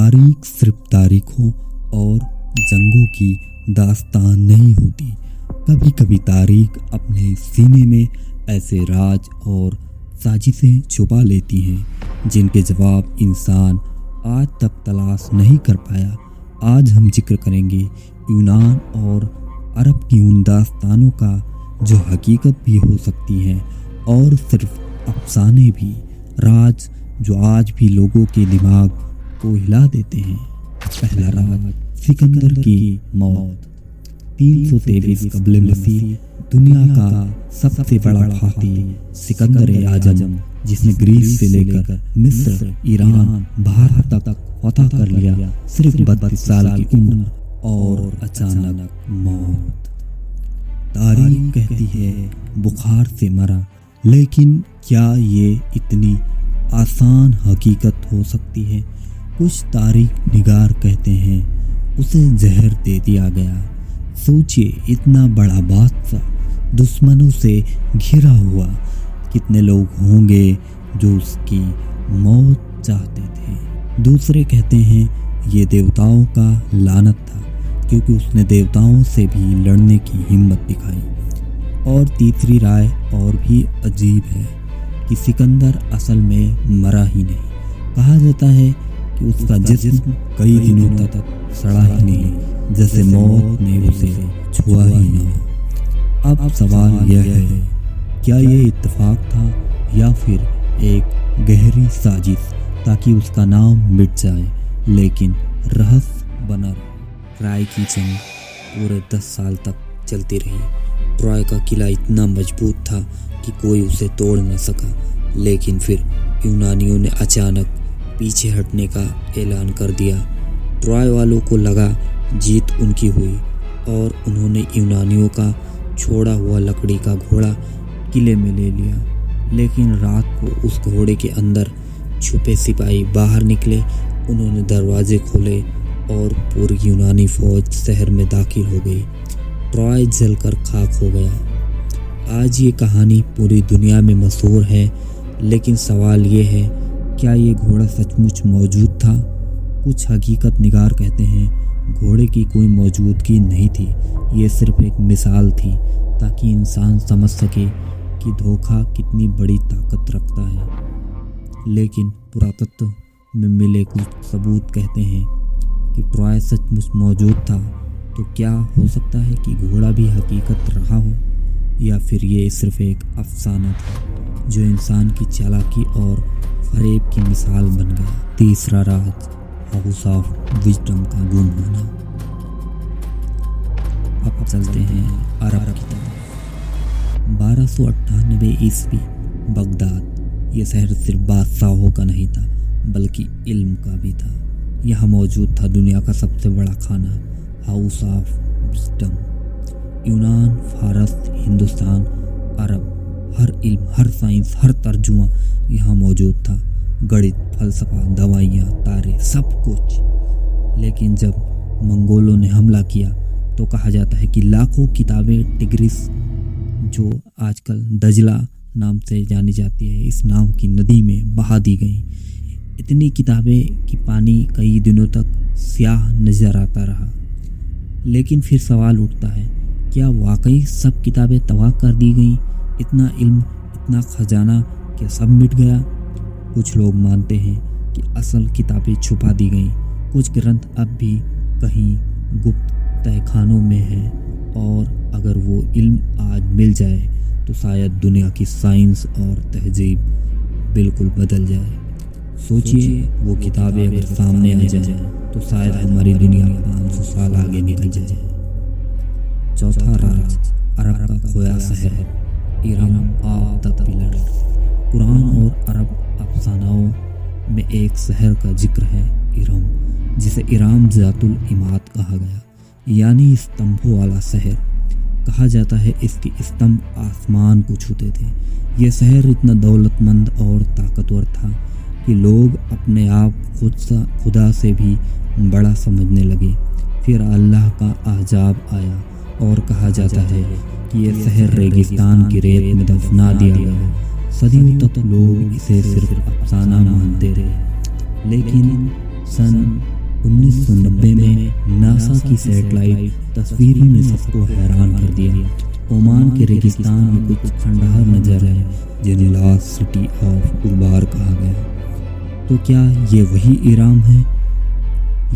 तारीख सिर्फ तारीखों और जंगों की दास्तान नहीं होती। कभी कभी तारीख अपने सीने में ऐसे राज और साजिशें छुपा लेती हैं जिनके जवाब इंसान आज तक तलाश नहीं कर पाया। आज हम जिक्र करेंगे यूनान और अरब की उन दास्तानों का जो हकीकत भी हो सकती हैं और सिर्फ अफसाने भी, राज जो आज भी लोगों के दिमाग को हिला देते हैं। पहला राज, सिकंदर की मौत। 323 कबल मसीह दुनिया का सबसे बड़ा फाती सिकंदर आजम, जिसने ग्रीस से लेकर मिस्र, ईरान, भारत तक फतह कर लिया, सिर्फ 32 साल की उम्र और अचानक मौत। तारीख कहती है बुखार से मरा, लेकिन क्या ये इतनी आसान हकीकत हो सकती है? कुछ तारीख निगार कहते हैं उसे जहर दे दिया गया। सोचिए, इतना बड़ा बादशाह दुश्मनों से घिरा हुआ, कितने लोग होंगे जो उसकी मौत चाहते थे। दूसरे कहते हैं ये देवताओं का लानत था, क्योंकि उसने देवताओं से भी लड़ने की हिम्मत दिखाई। और तीसरी राय और भी अजीब है कि सिकंदर असल में मरा ही नहीं। कहा जाता है कि उसका जिस्म कई दिनों तक सड़ा ही नहीं, जैसे मौत ने उसे छुआ ही ना। अब सवाल यह है, क्या ये इत्तेफाक था या फिर एक गहरी साजिश ताकि उसका नाम मिट जाए? लेकिन रहस्य बना रहा। ट्रॉय की जंग पूरे 10 साल तक चलती रही। ट्रॉय का किला इतना मजबूत था कि कोई उसे तोड़ न सका, लेकिन फिर यूनानियों ने अचानक पीछे हटने का ऐलान कर दिया। ट्रॉय वालों को लगा जीत उनकी हुई और उन्होंने यूनानियों का छोड़ा हुआ लकड़ी का घोड़ा किले में ले लिया। लेकिन रात को उस घोड़े के अंदर छुपे सिपाही बाहर निकले। उन्होंने दरवाजे खोले और पूरी यूनानी फौज शहर में दाखिल हो गई। ट्रॉय जलकर खाक हो गया। आज ये कहानी पूरी दुनिया में मशहूर है, लेकिन सवाल ये है, क्या ये घोड़ा सचमुच मौजूद था? कुछ हकीकत निगार कहते हैं घोड़े की कोई मौजूदगी नहीं थी, ये सिर्फ एक मिसाल थी ताकि इंसान समझ सके कि धोखा कितनी बड़ी ताकत रखता है। लेकिन पुरातत्व में मिले कुछ सबूत कहते हैं कि ट्रॉय सचमुच मौजूद था। तो क्या हो सकता है कि घोड़ा भी हकीकत रहा हो, या फिर ये सिर्फ एक अफसाना था जो इंसान की चालाकी और फरेब की मिसाल बन गया। तीसरा राज, हाउस ऑफ विजडम का गुम होना। अब चलते हैं अरब की तरफ। 1298 ईस्वी, बगदाद। ये शहर सिर्फ बादशाहों का नहीं था, बल्कि इल्म का भी था। यहाँ मौजूद था दुनिया का सबसे बड़ा खाना, हाउस ऑफ विजडम। यूनान, फारस, हिंदुस्तान, अरब, हर इल्म, हर साइंस, हर तर्जुमा यहाँ मौजूद था। गणित, फलसफा, दवाइयाँ, तारे, सब कुछ। लेकिन जब मंगोलों ने हमला किया तो कहा जाता है कि लाखों किताबें टिग्रिस, जो आजकल दजला नाम से जानी जाती है, इस नाम की नदी में बहा दी गईं। इतनी किताबें कि पानी कई दिनों तक स्याह नजर आता रहा। लेकिन फिर सवाल उठता है, क्या वाकई सब किताबें तबाह कर दी गईं? इतना इल्म, इतना खजाना, क्या सब मिट गया? कुछ लोग मानते हैं कि असल किताबें छुपा दी गईं। कुछ ग्रंथ अब भी कहीं गुप्त तहखानों में हैं, और अगर वो इल्म आज मिल जाए तो शायद दुनिया की साइंस और तहजीब बिल्कुल बदल जाए। सोचिए, वो किताबें अगर सामने आ जाए तो शायद हमारी दुनिया 500 साल आगे निकल जाए। चौथा राज, अरब का खोया शहर, Iram of the pillar. Quran और अरब अफसानाओं में एक शहर का जिक्र है, इरम, जिसे इराम जातुल इमाद कहा गया, यानी स्तंभों वाला शहर। कहा जाता है इसके स्तंभ आसमान को छूते थे। यह शहर इतना दौलतमंद और ताकतवर था कि लोग अपने आप खुदा से भी बड़ा समझने लगे। फिर अल्लाह का आजाब आया और कहा जाता है कि यह शहर रेगिस्तान की रेत में दफना दिया गया। सदियों तक लोग इसे सिर्फ अफसाना मानते रहे, लेकिन सन 1990 में नासा की सैटेलाइट तस्वीरों ने सबको हैरान कर दिया। ओमान के रेगिस्तान में कुछ खंडहर नजर आए जिन्हें लास्ट सिटी ऑफ उबार कहा गया। तो क्या ये वही ईरान है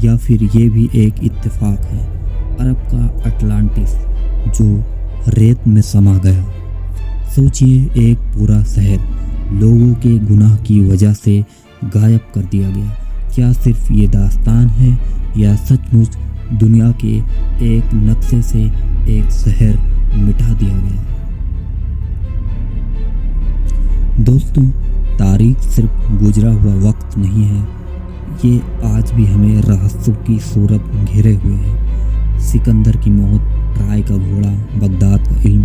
या फिर ये भी एक इत्तेफाक है, अरब का अटलांटिस जो रेत में समा गया। सोचिए, एक पूरा शहर लोगों के गुनाह की वजह से गायब कर दिया गया। क्या सिर्फ ये दास्तान है या सचमुच दुनिया के एक नक्शे से एक शहर मिटा दिया गया? दोस्तों, तारीख सिर्फ गुजरा हुआ वक्त नहीं है, ये आज भी हमें रहस्यों की सूरत घेरे हुए है। सिकंदर की मौत, ट्राय का घोड़ा, बगदाद का इल्म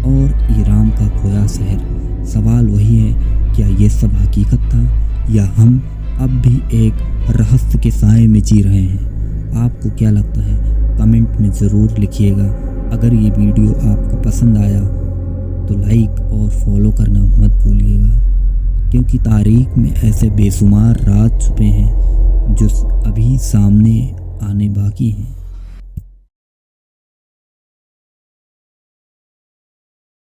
और ईरान का खोया शहर। सवाल वही है, क्या ये सब हकीकत था या हम अब भी एक रहस्य के साए में जी रहे हैं? आपको क्या लगता है? कमेंट में ज़रूर लिखिएगा। अगर ये वीडियो आपको पसंद आया तो लाइक और फॉलो करना मत भूलिएगा, क्योंकि तारीख में ऐसे बेशुमार राज छुपे हैं जो अभी सामने आने बाकी हैं।